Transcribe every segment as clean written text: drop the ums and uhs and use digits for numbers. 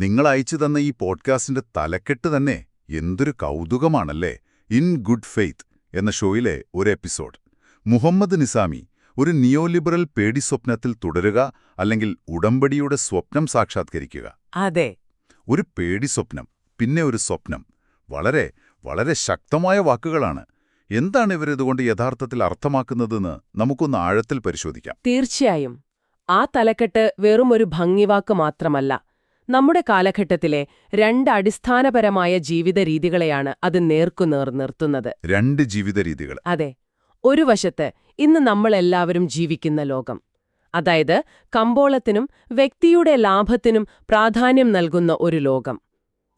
നിങ്ങൾ അയച്ചു തന്ന ഈ പോഡ്കാസ്റ്റിന്റെ തലക്കെട്ട് തന്നെ എന്തൊരു കൗതുകമാണല്ലേ. ഇൻ ഗുഡ് ഫെയ്ത്ത് എന്ന ഷോയിലെ ഒരു എപ്പിസോഡ്. മുഹമ്മദ് നിസാമി ഒരു നിയോലിബറൽ പേടിസ്വപ്നത്തിൽ തുടരുക, അല്ലെങ്കിൽ ഉടമ്പടിയുടെ സ്വപ്നം സാക്ഷാത്കരിക്കുക. അതെ, ഒരു പേടിസ്വപ്നം, പിന്നെ ഒരു സ്വപ്നം. വളരെ വളരെ ശക്തമായ വാക്കുകളാണ്. എന്താണ് ഇവരിതുകൊണ്ട് യഥാർത്ഥത്തിൽ അർത്ഥമാക്കുന്നതെന്ന് നമുക്കൊന്ന് ആഴത്തിൽ പരിശോധിക്കാം. തീർച്ചയായും. ആ തലക്കെട്ട് വെറും ഒരു ഭംഗിവാക്ക് മാത്രമല്ല. നമ്മുടെ കാലഘട്ടത്തിലെ രണ്ട് അടിസ്ഥാനപരമായ ജീവിത രീതികളെയാണ് അത് നേർക്കുനേർ നിർത്തുന്നത്. രണ്ട് ജീവിത രീതികൾ. അതെ. ഒരു വശത്ത് ഇന്ന് നമ്മളെല്ലാവരും ജീവിക്കുന്ന ലോകം, അതായത് കമ്പോളത്തിനും വ്യക്തിയുടെ ലാഭത്തിനും പ്രാധാന്യം നൽകുന്ന ഒരു ലോകം.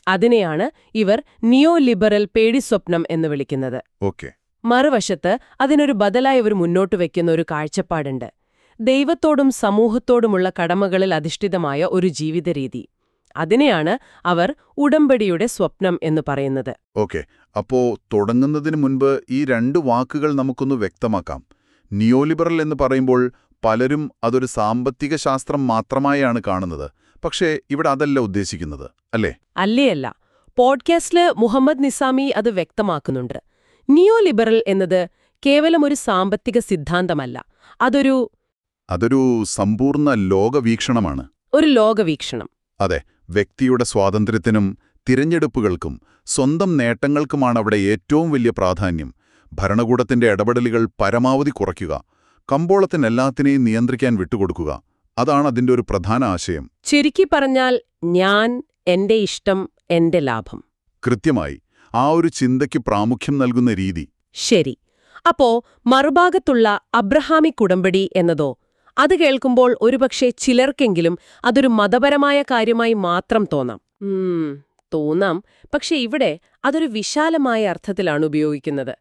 അതിനെയാണ് ഇവർ നിയോ ലിബറൽ പേടിസ്വപ്നം എന്ന് വിളിക്കുന്നത്. ഓക്കെ. മറുവശത്ത് അതിനൊരു ബദലായി ഇവർ മുന്നോട്ട് വയ്ക്കുന്ന ഒരു കാഴ്ചപ്പാടുണ്ട്. ദൈവത്തോടും സമൂഹത്തോടുമുള്ള കടമകളിൽ അധിഷ്ഠിതമായ ഒരു ജീവിതരീതി. അതിനെയാണ് അവർ ഉടമ്പടിയുടെ സ്വപ്നം എന്ന് പറയുന്നത്. ഓക്കെ. അപ്പോ തുടങ്ങുന്നതിന് മുൻപ് ഈ രണ്ട് വാക്കുകൾ നമുക്കൊന്ന് വ്യക്തമാക്കാം. നിയോലിബറൽ എന്ന് പറയുമ്പോൾ പലരും അതൊരു സാമ്പത്തിക ശാസ്ത്രം മാത്രമായാണ് കാണുന്നത്. പക്ഷേ ഇവിടെ അതല്ല ഉദ്ദേശിക്കുന്നത്, അല്ലേ? അല്ലേയല്ല. പോഡ്കാസ്റ്റില് മുഹമ്മദ് നിസാമി അത് വ്യക്തമാക്കുന്നുണ്ട്. നിയോലിബറൽ എന്നത് കേവലം ഒരു സാമ്പത്തിക സിദ്ധാന്തമല്ല, അതൊരു സമ്പൂർണ്ണ ലോകവീക്ഷണമാണ്. ഒരു ലോകവീക്ഷണം. അതെ. വ്യക്തിയുടെ സ്വാതന്ത്ര്യത്തിനും തിരഞ്ഞെടുപ്പുകൾക്കും സ്വന്തം നേട്ടങ്ങൾക്കുമാണ് അവിടെ ഏറ്റവും വലിയ പ്രാധാന്യം. ഭരണകൂടത്തിന്റെ ഇടപെടലുകൾ പരമാവധി കുറയ്ക്കുക, കമ്പോളത്തിനെല്ലാത്തിനെയും നിയന്ത്രിക്കാൻ വിട്ടുകൊടുക്കുക. അതാണ് അതിന്റെ ഒരു പ്രധാന ആശയം. ചുരുക്കി പറഞ്ഞാൽ, ഞാൻ, എന്റെ ഇഷ്ടം, എന്റെ ലാഭം. കൃത്യമായി. ആ ഒരു ചിന്തയ്ക്ക് പ്രാമുഖ്യം നൽകുന്ന രീതി. ശരി. അപ്പോ മറുഭാഗത്തുള്ള അബ്രഹാമിക് ഉടമ്പടി എന്നതോ? അത് കേൾക്കുമ്പോൾ ഒരുപക്ഷെ ചിലർക്കെങ്കിലും അതൊരു മതപരമായ കാര്യമായി മാത്രം തോന്നാം. പക്ഷെ ഇവിടെ അതൊരു വിശാലമായ അർത്ഥത്തിലാണ് ഉപയോഗിക്കുന്നത്.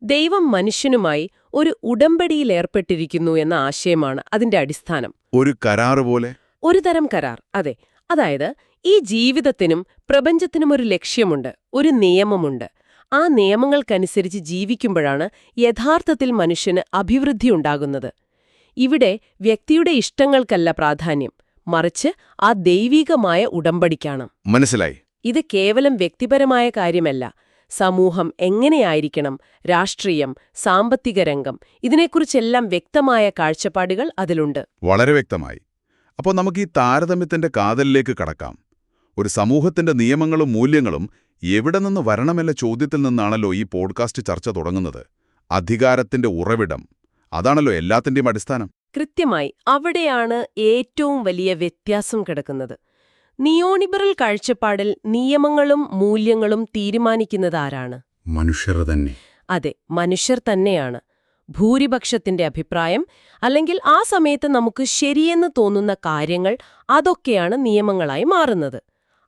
ദൈവം മനുഷ്യനുമായി ഒരു ഉടമ്പടിയിലേർപ്പെട്ടിരിക്കുന്നു എന്ന ആശയമാണ് അതിന്റെ അടിസ്ഥാനം. ഒരു കരാറ് പോലെ. ഒരു തരം കരാർ, അതെ. അതായത് ഈ ജീവിതത്തിനും പ്രപഞ്ചത്തിനും ഒരു ലക്ഷ്യമുണ്ട്, ഒരു നിയമമുണ്ട്. ആ നിയമങ്ങൾക്കനുസരിച്ച് ജീവിക്കുമ്പോഴാണ് യഥാർത്ഥത്തിൽ മനുഷ്യന് അഭിവൃദ്ധി ഉണ്ടാകുന്നത്. ഇവിടെ വ്യക്തിയുടെ ഇഷ്ടങ്ങൾക്കല്ല പ്രാധാന്യം, മറിച്ച് ആ ദൈവികമായ ഉടമ്പടിക്കാണ്. മനസ്സിലായി. ഇത് കേവലം വ്യക്തിപരമായ കാര്യമല്ല. സമൂഹം എങ്ങനെയായിരിക്കണം, രാഷ്ട്രീയം, സാമ്പത്തിക രംഗം, ഇതിനെക്കുറിച്ചെല്ലാം വ്യക്തമായ കാഴ്ചപ്പാടുകൾ അതിലുണ്ട്. വളരെ വ്യക്തമായി. അപ്പോൾ നമുക്ക് ഈ താരതമ്യത്തിന്റെ കാതലിലേക്ക് കടക്കാം. ഒരു സമൂഹത്തിന്റെ നിയമങ്ങളും മൂല്യങ്ങളും എവിടെ നിന്ന് വരണമെന്ന ചോദ്യത്തിൽ നിന്നാണല്ലോ ഈ പോഡ്കാസ്റ്റ് ചർച്ച തുടങ്ങുന്നത്. അധികാരത്തിന്റെ ഉറവിടം, അതാണല്ലോ എല്ലാത്തിന്റെയും അടിസ്ഥാനം. കൃത്യമായി. അവിടെയാണ് ഏറ്റവും വലിയ വ്യത്യാസം കിടക്കുന്നത്. നിയോലിബറൽ കാഴ്ചപ്പാടിൽ നിയമങ്ങളും മൂല്യങ്ങളും തീരുമാനിക്കുന്നതാരാണ്? മനുഷ്യർ തന്നെ. അതെ, മനുഷ്യർ തന്നെയാണ്. ഭൂരിപക്ഷത്തിന്റെ അഭിപ്രായം, അല്ലെങ്കിൽ ആ സമയത്ത് നമുക്ക് ശരിയെന്ന് തോന്നുന്ന കാര്യങ്ങൾ, അതൊക്കെയാണ് നിയമങ്ങളായി മാറുന്നത്.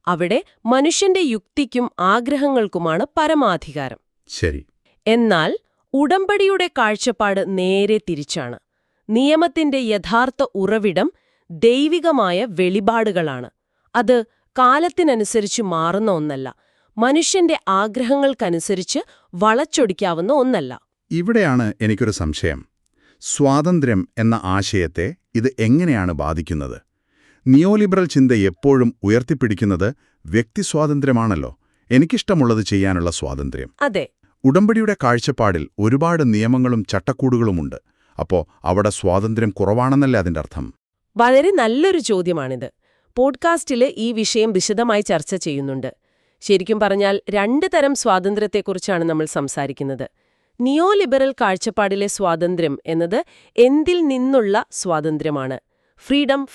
അവിടെ മനുഷ്യന്റെ യുക്തിക്കും ആഗ്രഹങ്ങൾക്കുമാണ് പരമാധികാരം. ശരി. എന്നാൽ ഉടമ്പടിയുടെ കാഴ്ചപ്പാട് നേരെ തിരിച്ചാണ്. നിയമത്തിന്റെ യഥാർത്ഥ ഉറവിടം ദൈവികമായ വെളിപാടുകളാണ്. അത് കാലത്തിനനുസരിച്ച് മാറുന്ന ഒന്നല്ല, മനുഷ്യന്റെ ആഗ്രഹങ്ങൾക്കനുസരിച്ച് വളച്ചൊടിക്കാവുന്ന ഒന്നല്ല. ഇവിടെയാണ് എനിക്കൊരു സംശയം. സ്വാതന്ത്ര്യം എന്ന ആശയത്തെ ഇത് എങ്ങനെയാണ് ബാധിക്കുന്നത്? നിയോലിബറൽ ചിന്ത എപ്പോഴും ഉയർത്തിപ്പിടിക്കുന്നത് വ്യക്തിസ്വാതന്ത്ര്യമാണല്ലോ, എനിക്കിഷ്ടമുള്ളത് ചെയ്യാനുള്ള സ്വാതന്ത്ര്യം. അതെ. ഉടമ്പടിയുടെ കാഴ്ചപ്പാടിൽ ഒരുപാട് നിയമങ്ങളും ചട്ടക്കൂടുകളുമുണ്ട്. അപ്പോ അവിടെ സ്വാതന്ത്ര്യം കുറവാണെന്നല്ലേ അതിന്റെ അർത്ഥം? വളരെ നല്ലൊരു ചോദ്യമാണിത്. പോഡ്കാസ്റ്റില് ഈ വിഷയം വിശദമായി ചർച്ച ചെയ്യുന്നുണ്ട്. ശരിക്കും പറഞ്ഞാൽ രണ്ട് തരം സ്വാതന്ത്ര്യത്തെക്കുറിച്ചാണ് നമ്മൾ സംസാരിക്കുന്നത്. നിയോലിബറൽ കാഴ്ചപ്പാടിലെ സ്വാതന്ത്ര്യം എന്നത് എന്തിൽ നിന്നുള്ള സ്വാതന്ത്ര്യമാണ്. ഫ്രീഡം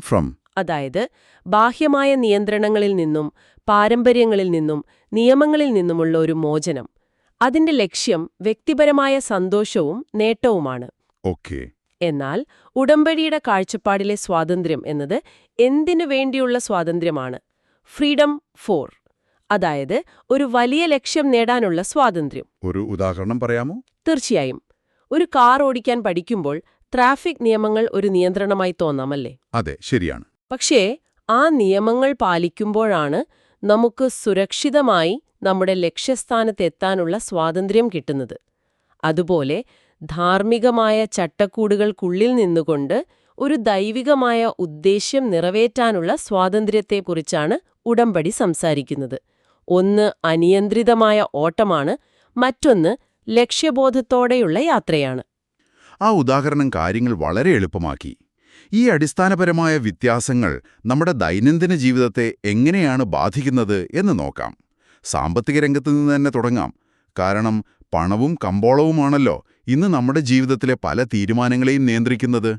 ഫ്രം, അതായത് ബാഹ്യമായ നിയന്ത്രണങ്ങളിൽ നിന്നും പാരമ്പര്യങ്ങളിൽ നിന്നും നിയമങ്ങളിൽ നിന്നുമുള്ള ഒരു മോചനം. അതിന്റെ ലക്ഷ്യം വ്യക്തിപരമായ സന്തോഷവും നേട്ടവുമാണ്. ഓക്കേ. എന്നാൽ ഉടമ്പടിയുടെ കാഴ്ചപ്പാടിലെ സ്വാതന്ത്ര്യം എന്നത് എന്തിനു വേണ്ടിയുള്ള സ്വാതന്ത്ര്യമാണ്? ഫ്രീഡം ഫോർ, അതായത് ഒരു വലിയ ലക്ഷ്യം നേടാനുള്ള സ്വാതന്ത്ര്യം. ഒരു ഉദാഹരണം പറയാമോ? തീർച്ചയായും. ഒരു കാർ ഓടിക്കാൻ പഠിക്കുമ്പോൾ ട്രാഫിക് നിയമങ്ങൾ ഒരു നിയന്ത്രണമായി തോന്നാമല്ലേ? അതെ, ശരിയാണ്. പക്ഷേ ആ നിയമങ്ങൾ പാലിക്കുമ്പോഴാണ് നമുക്ക് സുരക്ഷിതമായി നമ്മുടെ ലക്ഷ്യസ്ഥാനത്തെത്താനുള്ള സ്വാതന്ത്ര്യം കിട്ടുന്നത്. അതുപോലെ ധാർമ്മികമായ ചട്ടക്കൂടുകൾക്കുള്ളിൽ നിന്നുകൊണ്ട് ഒരു ദൈവികമായ ഉദ്ദേശ്യം നിറവേറ്റാനുള്ള സ്വാതന്ത്ര്യത്തെക്കുറിച്ചാണ് ഉടമ്പടി സംസാരിക്കുന്നത്. ഒന്ന് അനിയന്ത്രിതമായ ഓട്ടമാണ്, മറ്റൊന്ന് ലക്ഷ്യബോധത്തോടെയുള്ള യാത്രയാണ്. ആ ഉദാഹരണം കാര്യങ്ങൾ വളരെ എളുപ്പമാക്കി. ഈ അടിസ്ഥാനപരമായ വ്യത്യാസങ്ങൾ നമ്മുടെ ദൈനംദിന ജീവിതത്തെ എങ്ങനെയാണ് ബാധിക്കുന്നത് എന്ന് നോക്കാം. സാമ്പത്തിക രംഗത്ത് നിന്ന് തന്നെ തുടങ്ങാം. കാരണം പണവും കമ്പോളവുമാണല്ലോ ഇന്ന് നമ്മുടെ ജീവിതത്തിലെ പല തീരുമാനങ്ങളെയും നിയന്ത്രിക്കുന്നത്.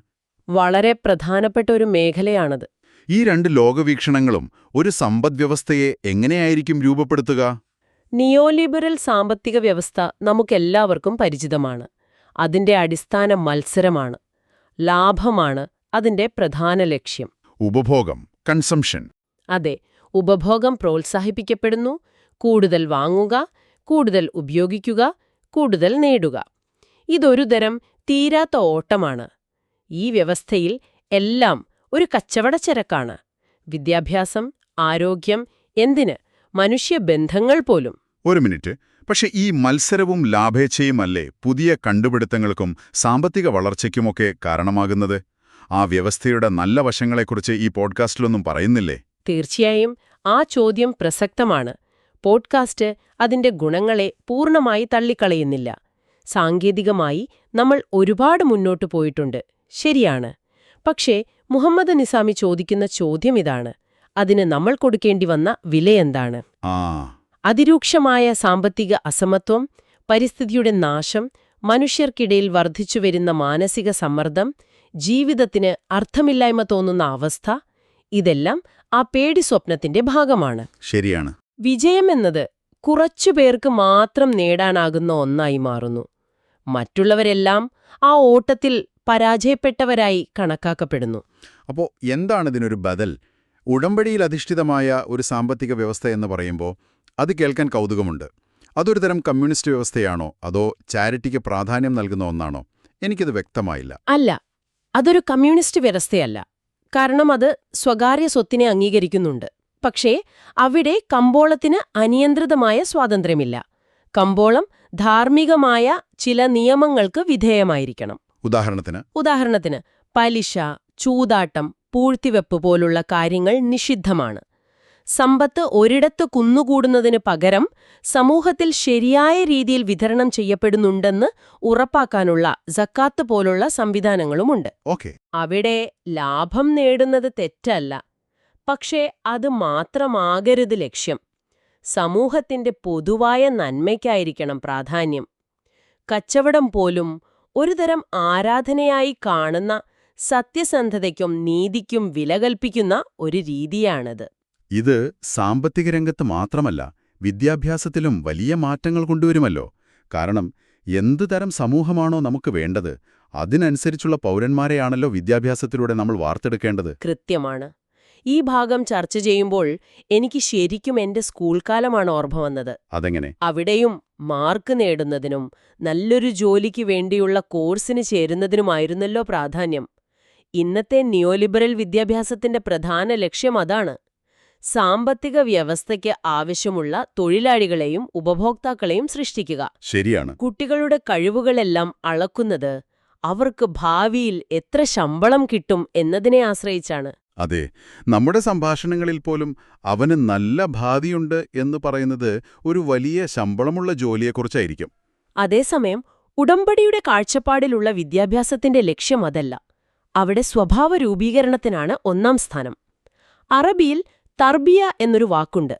വളരെ പ്രധാനപ്പെട്ട ഒരു മേഖലയാണത്. ഈ രണ്ട് ലോകവീക്ഷണങ്ങളും ഒരു സമ്പദ്വ്യവസ്ഥയെ എങ്ങനെയായിരിക്കും രൂപപ്പെടുത്തുക? നിയോലിബറൽ സാമ്പത്തിക വ്യവസ്ഥ നമുക്കെല്ലാവർക്കും പരിചിതമാണ്. അതിന്റെ അടിസ്ഥാന മത്സരമാണ്. ലാഭമാണ് അതിന്റെ പ്രധാന ലക്ഷ്യം. ഉപഭോഗം, കൺസംഷൻ. അതെ, ഉപഭോഗം പ്രോത്സാഹിപ്പിക്കപ്പെടുന്നു. കൂടുതൽ വാങ്ങുക, കൂടുതൽ ഉപയോഗിക്കുക, കൂടുതൽ നേടുക. ഇതൊരു തരം തീരാത്ത ഓട്ടമാണ്. ഈ വ്യവസ്ഥയിൽ എല്ലാം ഒരു കച്ചവടച്ചരക്കാണ്. വിദ്യാഭ്യാസം, ആരോഗ്യം, എന്തിന് മനുഷ്യബന്ധങ്ങൾ പോലും. ഒരു മിനിറ്റ്. പക്ഷെ ഈ മത്സരവും ലാഭേച്ഛയുമല്ലേ പുതിയ കണ്ടുപിടുത്തങ്ങൾക്കും സാമ്പത്തിക വളർച്ചയ്ക്കുമൊക്കെ കാരണമാകുന്നത്? ആ വ്യവസ്ഥയുടെ നല്ല വശങ്ങളെക്കുറിച്ച് ഈ പോഡ്കാസ്റ്റിലൊന്നും പറയുന്നില്ലേ? തീർച്ചയായും ആ ചോദ്യം പ്രസക്തമാണ്. പോഡ്കാസ്റ്റ് അതിന്റെ ഗുണങ്ങളെ പൂർണ്ണമായി തള്ളിക്കളയുന്നില്ല. സാങ്കേതികമായി നമ്മൾ ഒരുപാട് മുന്നോട്ടു പോയിട്ടുണ്ട്, ശരിയാണ്. പക്ഷേ മുഹമ്മദ് നിസാമി ചോദിക്കുന്ന ചോദ്യം ഇതാണ്: അതിന് നമ്മൾ കൊടുക്കേണ്ടി വന്ന വിലയെന്താണ്? അതിരൂക്ഷമായ സാമ്പത്തിക അസമത്വം, പരിസ്ഥിതിയുടെ നാശം, മനുഷ്യർക്കിടയിൽ വർദ്ധിച്ചുവരുന്ന മാനസിക സമ്മർദ്ദം, ജീവിതത്തിന് അർത്ഥമില്ലായ്മ തോന്നുന്ന അവസ്ഥ, ഇതെല്ലാം ആ പേടി സ്വപ്നത്തിന്റെ ഭാഗമാണ്. ശരിയാണ്. വിജയമെന്നത് കുറച്ചുപേർക്ക് മാത്രം നേടാനാകുന്ന ഒന്നായി മാറുന്നു. മറ്റുള്ളവരെല്ലാം ആ ഓട്ടത്തിൽ പരാജയപ്പെട്ടവരായി കണക്കാക്കപ്പെടുന്നു. അപ്പോൾ എന്താണ് ഇതിനൊരു ബദൽ? ഉടമ്പടിയിൽ അധിഷ്ഠിതമായ ഒരു സാമ്പത്തിക വ്യവസ്ഥ എന്ന് പറയുമ്പോൾ അത് കേൾക്കാൻ കൗതുകമുണ്ട്. അതൊരു തരം കമ്മ്യൂണിസ്റ്റ് വ്യവസ്ഥയാണോ അതോ ചാരിറ്റിക്ക് പ്രാധാന്യം നൽകുന്ന ഒന്നാണോ? എനിക്കത് വ്യക്തമായില്ല. അല്ല, അതൊരു കമ്മ്യൂണിസ്റ്റ് വ്യവസ്ഥയല്ല. കാരണം അത് സ്വകാര്യ സ്വത്തിനെ അംഗീകരിക്കുന്നുണ്ട്. പക്ഷേ അവിടെ കമ്പോളത്തിന് അനിയന്ത്രിതമായ സ്വാതന്ത്ര്യമില്ല. കമ്പോളം ധാർമ്മികമായ ചില നിയമങ്ങൾക്ക് വിധേയമായിരിക്കണം. ഉദാഹരണത്തിന് പലിശ, ചൂതാട്ടം, പൂഴ്ത്തിവെപ്പ് പോലുള്ള കാര്യങ്ങൾ നിഷിദ്ധമാണ്. സമ്പത്ത് ഒരിടത്ത് കുന്നുകൂടുന്നതിന് പകരം സമൂഹത്തിൽ ശരിയായ രീതിയിൽ വിതരണം ചെയ്യപ്പെടുന്നുണ്ടെന്ന് ഉറപ്പാക്കാനുള്ള സക്കാത്ത് പോലുള്ള സംവിധാനങ്ങളുമുണ്ട്. അവിടെ ലാഭം നേടുന്നത് തെറ്റല്ല. പക്ഷേ അത് മാത്രമാകരുത് ലക്ഷ്യം. സമൂഹത്തിന്റെ പൊതുവായ നന്മയ്ക്കായിരിക്കണം പ്രാധാന്യം. കച്ചവടം പോലും ഒരുതരം ആരാധനയായി കാണുന്ന സത്യസന്ധതയ്ക്കും നീതിക്കും വില കൽപ്പിക്കുന്ന ഒരു രീതിയാണത്. ഇത് സാമ്പത്തിക രംഗത്ത് മാത്രമല്ല, വിദ്യാഭ്യാസത്തിലും വലിയ മാറ്റങ്ങൾ കൊണ്ടുവരുമല്ലോ. കാരണം എന്തു തരം സമൂഹമാണോ നമുക്ക് വേണ്ടത് അതിനനുസരിച്ചുള്ള പൗരന്മാരെയാണല്ലോ വിദ്യാഭ്യാസത്തിലൂടെ നമ്മൾ വാർത്തെടുക്കേണ്ടത്. കൃത്യമാണ്. ഈ ഭാഗം ചർച്ച ചെയ്യുമ്പോൾ എനിക്ക് ശരിക്കും എന്റെ സ്കൂൾ കാലമാണ് ഓർമ്മ വന്നത്. അതെങ്ങനെ? അവിടെയും മാർക്ക് നേടുന്നതിനും നല്ലൊരു ജോലിക്ക് വേണ്ടിയുള്ള കോഴ്സിന് ചേരുന്നതിനുമായിരുന്നല്ലോ പ്രാധാന്യം. ഇന്നത്തെ നിയോലിബറൽ വിദ്യാഭ്യാസത്തിന്റെ പ്രധാന ലക്ഷ്യം അതാണ്: സാമ്പത്തിക വ്യവസ്ഥയ്ക്ക് ആവശ്യമുള്ള തൊഴിലാളികളെയും ഉപഭോക്താക്കളെയും സൃഷ്ടിക്കുക. ശരിയാണ്. കുട്ടികളുടെ കഴിവുകളെല്ലാം അളക്കുന്നത് അവർക്ക് ഭാവിയിൽ എത്ര ശമ്പളം കിട്ടും എന്നതിനെ ആശ്രയിച്ചാണ്. അതെ, നമ്മുടെ സംഭാഷണങ്ങളിൽ പോലും അവന് നല്ല ഭാവിയുണ്ട് എന്ന് പറയുന്നത് ഒരു വലിയ ശമ്പളമുള്ള ജോലിയെക്കുറിച്ചായിരിക്കും. അതേസമയം ഉടമ്പടിയുടെ കാഴ്ചപ്പാടിലുള്ള വിദ്യാഭ്യാസത്തിന്റെ ലക്ഷ്യം അതല്ല. അവിടെ സ്വഭാവ രൂപീകരണത്തിനാണ് ഒന്നാം സ്ഥാനം. അറബിയിൽ തർബിയ എന്നൊരു വാക്കുണ്ട്.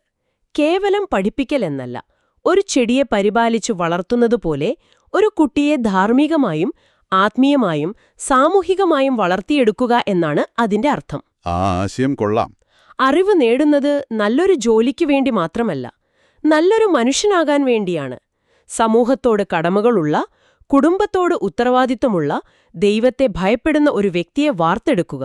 കേവലം പഠിപ്പിക്കൽ എന്നല്ല, ഒരു ചെടിയെ പരിപാലിച്ചു വളർത്തുന്നതുപോലെ ഒരു കുട്ടിയെ ധാർമ്മികമായും ആത്മീയമായും സാമൂഹികമായും വളർത്തിയെടുക്കുക എന്നാണ് അതിന്റെ അർത്ഥം. ആ ആശയം കൊള്ളാം. അറിവ് നേടുന്നത് നല്ലൊരു ജോലിക്ക് വേണ്ടി മാത്രമല്ല, നല്ലൊരു മനുഷ്യനാകാൻ വേണ്ടിയാണ്. സമൂഹത്തോട് കടമകളുള്ള, കുടുംബത്തോട് ഉത്തരവാദിത്വമുള്ള, ദൈവത്തെ ഭയപ്പെടുന്ന ഒരു വ്യക്തിയെ വാർത്തെടുക്കുക.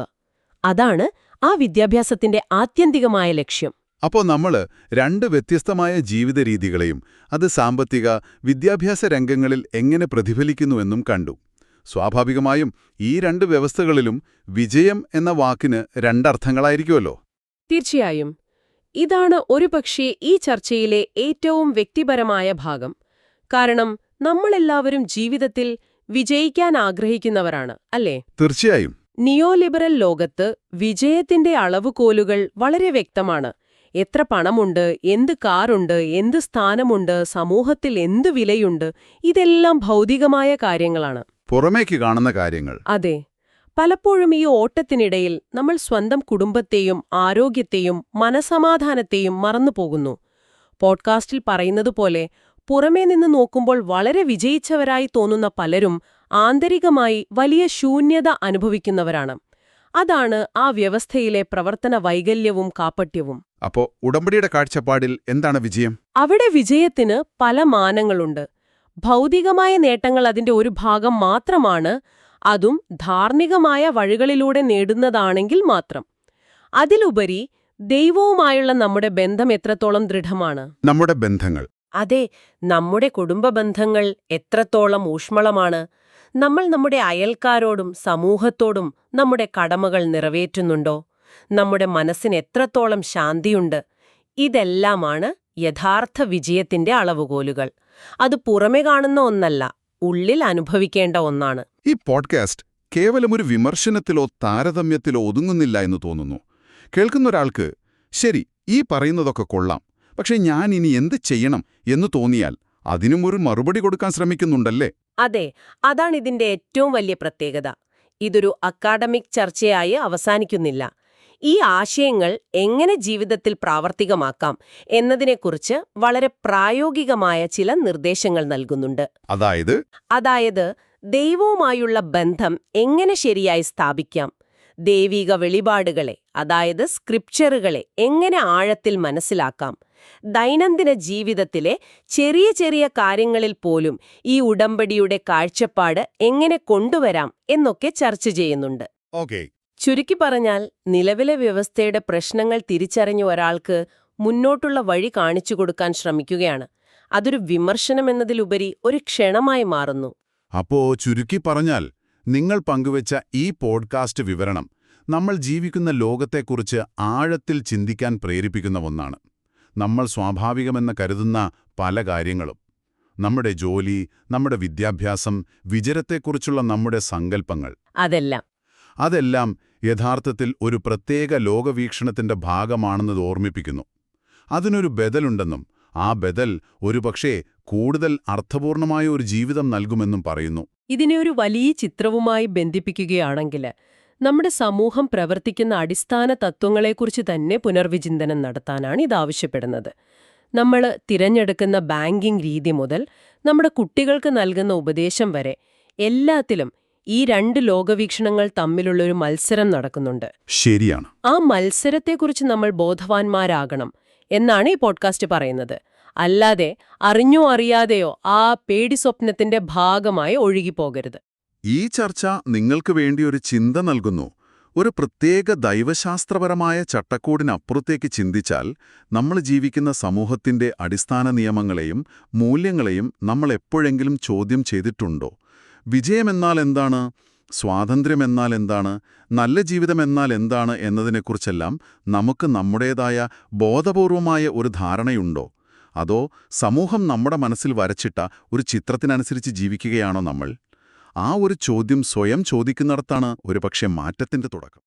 അതാണ് ആ വിദ്യാഭ്യാസത്തിന്റെ ആത്യന്തികമായ ലക്ഷ്യം. അപ്പോൾ നമ്മൾ രണ്ട് വ്യത്യസ്തമായ ജീവിത രീതികളെയും അത് സാമ്പത്തിക, വിദ്യാഭ്യാസ രംഗങ്ങളിൽ എങ്ങനെ പ്രതിഫലിക്കുന്നുവെന്നും കണ്ടു. സ്വാഭാവികമായും ഈ രണ്ട് വ്യവസ്ഥകളിലും വിജയം എന്ന വാക്കിന് രണ്ടർത്ഥങ്ങളായിരിക്കുമല്ലോ. തീർച്ചയായും. ഇതാണ് ഒരുപക്ഷേ ഈ ചർച്ചയിലെ ഏറ്റവും വ്യക്തിപരമായ ഭാഗം. കാരണം നമ്മളെല്ലാവരും ജീവിതത്തിൽ വിജയിക്കാൻ ആഗ്രഹിക്കുന്നവരാണ്, അല്ലേ? തീർച്ചയായും. നിയോലിബറൽ ലോകത്ത് വിജയത്തിന്റെ അളവുകോലുകൾ വളരെ വ്യക്തമാണ്. എത്ര പണമുണ്ട്, എന്ത് കാറുണ്ട്, എന്ത് സ്ഥാനമുണ്ട്, സമൂഹത്തിൽ എന്ത് വിലയുണ്ട്, ഇതെല്ലാം ഭൗതികമായ കാര്യങ്ങളാണ്. പുറമേക്ക് കാണുന്ന കാര്യങ്ങൾ. അതെ. പലപ്പോഴും ഈ ഓട്ടത്തിനിടയിൽ നമ്മൾ സ്വന്തം കുടുംബത്തെയും ആരോഗ്യത്തെയും മനസമാധാനത്തെയും മറന്നുപോകുന്നു. പോഡ്കാസ്റ്റിൽ പറയുന്നതുപോലെ പുറമേ നിന്ന് നോക്കുമ്പോൾ വളരെ വിജയിച്ചവരായി തോന്നുന്ന പലരും ആന്തരികമായി വലിയ ശൂന്യത അനുഭവിക്കുന്നവരാണ്. അതാണ് ആ വ്യവസ്ഥയിലെ പ്രവർത്തന വൈകല്യവും കാപട്യവും. അപ്പോ ഉടമ്പടിയുടെ കാഴ്ചപ്പാടിൽ എന്താണ് വിജയം? അവിടെ വിജയത്തിന് പല മാനങ്ങളുണ്ട്. ഭൗതികമായ നേട്ടങ്ങൾ അതിന്റെ ഒരു ഭാഗം മാത്രമാണ്, അതും ധാർമ്മികമായ വഴികളിലൂടെ നേടുന്നതാണെങ്കിൽ മാത്രം. അതിലുപരി ദൈവവുമായുള്ള നമ്മുടെ ബന്ധം എത്രത്തോളം ദൃഢമാണ്. നമ്മുടെ ബന്ധങ്ങൾ. അതെ, നമ്മുടെ കുടുംബ ബന്ധങ്ങൾ എത്രത്തോളം ഊഷ്മളമാണ്. നമ്മൾ നമ്മുടെ അയൽക്കാരോടും സമൂഹത്തോടും നമ്മുടെ കടമകൾ നിറവേറ്റുന്നുണ്ടോ? നമ്മുടെ മനസ്സിന് എത്രത്തോളം ശാന്തിയുണ്ട്? ഇതെല്ലാമാണ് യഥാർത്ഥ വിജയത്തിന്റെ അളവുകോലുകൾ. അത് പുറമെ കാണുന്ന ഒന്നല്ല, ഉള്ളിൽ അനുഭവിക്കേണ്ട ഒന്നാണ്. ഈ പോഡ്കാസ്റ്റ് കേവലം ഒരു വിമർശനത്തിലോ താരതമ്യത്തിലോ ഒതുങ്ങുന്നില്ല എന്ന് തോന്നുന്നു. കേൾക്കുന്നൊരാൾക്ക് ശരി, ഈ പറയുന്നതൊക്കെ കൊള്ളാം, പക്ഷെ ഞാൻ ഇനി എന്ത് ചെയ്യണം എന്ന് തോന്നിയാൽ അതിനും ഒരു മറുപടി കൊടുക്കാൻ ശ്രമിക്കുന്നുണ്ടല്ലേ? അതെ, അതാണിതിന്റെ ഏറ്റവും വലിയ പ്രത്യേകത. ഇതൊരു അക്കാഡമിക് ചർച്ചയായി അവസാനിക്കുന്നില്ല. ഈ ആശയങ്ങൾ എങ്ങനെ ജീവിതത്തിൽ പ്രാവർത്തികമാക്കാം എന്നതിനെക്കുറിച്ച് വളരെ പ്രായോഗികമായ ചില നിർദ്ദേശങ്ങൾ നൽകുന്നുണ്ട്. അതായത് ദൈവവുമായുള്ള ബന്ധം എങ്ങനെ ശരിയായി സ്ഥാപിക്കാം, ദൈവിക വെളിപാടുകളെ അതായത് സ്ക്രിപ്ചറുകളെ എങ്ങനെ ആഴത്തിൽ മനസ്സിലാക്കാം, ദൈനംദിന ജീവിതത്തിലെ ചെറിയ ചെറിയ കാര്യങ്ങളിൽ പോലും ഈ ഉടമ്പടിയുടെ കാഴ്ചപ്പാട് എങ്ങനെ കൊണ്ടുവരാം എന്നൊക്കെ ചർച്ച ചെയ്യുന്നുണ്ട്. ചുരുക്കി പറഞ്ഞാൽ, നിലവിലെ വ്യവസ്ഥയുടെ പ്രശ്നങ്ങൾ തിരിച്ചറിഞ്ഞ ഒരാൾക്ക് മുന്നോട്ടുള്ള വഴി കാണിച്ചു കൊടുക്കാൻ ശ്രമിക്കുകയാണ്. അതൊരു വിമർശനമെന്നതിലുപരി ഒരു ക്ഷണമായി മാറുന്നു. അപ്പോ ചുരുക്കി പറഞ്ഞാൽ, നിങ്ങൾ പങ്കുവച്ച ഈ പോഡ്കാസ്റ്റ് വിവരണം നമ്മൾ ജീവിക്കുന്ന ലോകത്തെക്കുറിച്ച് ആഴത്തിൽ ചിന്തിക്കാൻ പ്രേരിപ്പിക്കുന്ന ഒന്നാണ്. നമ്മൾ സ്വാഭാവികമെന്ന് കരുതുന്ന പല കാര്യങ്ങളും, നമ്മുടെ ജോലി, നമ്മുടെ വിദ്യാഭ്യാസം, വിജയത്തെക്കുറിച്ചുള്ള നമ്മുടെ സങ്കല്പങ്ങൾ, അതെല്ലാം യഥാർത്ഥത്തിൽ ഒരു പ്രത്യേക ലോകവീക്ഷണത്തിന്റെ ഭാഗമാണെന്നത് ഓർമ്മിപ്പിക്കുന്നു. അതിനൊരു ബദലുണ്ടെന്നും ആ ബദൽ ഒരുപക്ഷേ കൂടുതൽ അർത്ഥപൂർണമായ ഒരു ജീവിതം നൽകുമെന്നും പറയുന്നു. ഇതിനെ ഒരു വലിയ ചിത്രവുമായി ബന്ധിപ്പിക്കുകയാണെങ്കിൽ, നമ്മുടെ സമൂഹം പ്രവർത്തിക്കുന്ന അടിസ്ഥാന തത്വങ്ങളെക്കുറിച്ച് തന്നെ പുനർവിചിന്തനം നടത്താനാണ് ഇതാവശ്യപ്പെടുന്നത്. നമ്മൾ തിരഞ്ഞെടുക്കുന്ന ബാങ്കിംഗ് രീതി മുതൽ നമ്മുടെ കുട്ടികൾക്ക് നൽകുന്ന ഉപദേശം വരെ എല്ലാത്തിലും ഈ രണ്ട് ലോകവീക്ഷണങ്ങൾ തമ്മിലുള്ളൊരു മത്സരം നടക്കുന്നുണ്ട്. ശരിയാണ്. ആ മത്സരത്തെക്കുറിച്ച് നമ്മൾ ബോധവാന്മാരാകണം എന്നാണ് ഈ പോഡ്കാസ്റ്റ് പറയുന്നത്. അല്ലാതെ അറിഞ്ഞോ അറിയാതെയോ ആ പേടി സ്വപ്നത്തിന്റെ ഭാഗമായി ഒഴുകിപ്പോകരുത്. ഈ ചർച്ച നിങ്ങൾക്ക് വേണ്ടി ഒരു ചിന്ത നൽകുന്നു. ഒരു പ്രത്യേക ദൈവശാസ്ത്രപരമായ ചട്ടക്കൂടിനപ്പുറത്തേക്ക് ചിന്തിച്ചാൽ, നമ്മൾ ജീവിക്കുന്ന സമൂഹത്തിന്റെ അടിസ്ഥാന നിയമങ്ങളെയും മൂല്യങ്ങളെയും നമ്മൾ എപ്പോഴെങ്കിലും ചോദ്യം ചെയ്തിട്ടുണ്ടോ? വിജയമെന്നാൽ എന്താണ്? സ്വാതന്ത്ര്യമെന്നാൽ എന്താണ്? നല്ല ജീവിതമെന്നാൽ എന്താണ് എന്നതിനെക്കുറിച്ചെല്ലാം നമുക്ക് നമ്മുടേതായ ബോധപൂർവമായ ഒരു ധാരണയുണ്ടോ? അതോ സമൂഹം നമ്മുടെ മനസ്സിൽ വരച്ചിട്ട ഒരു ചിത്രത്തിനനുസരിച്ച് ജീവിക്കുകയാണോ നമ്മൾ? ആ ഒരു ചോദ്യം സ്വയം ചോദിക്കുന്നിടത്താണ് ഒരുപക്ഷെ മാറ്റത്തിന്റെ തുടക്കം.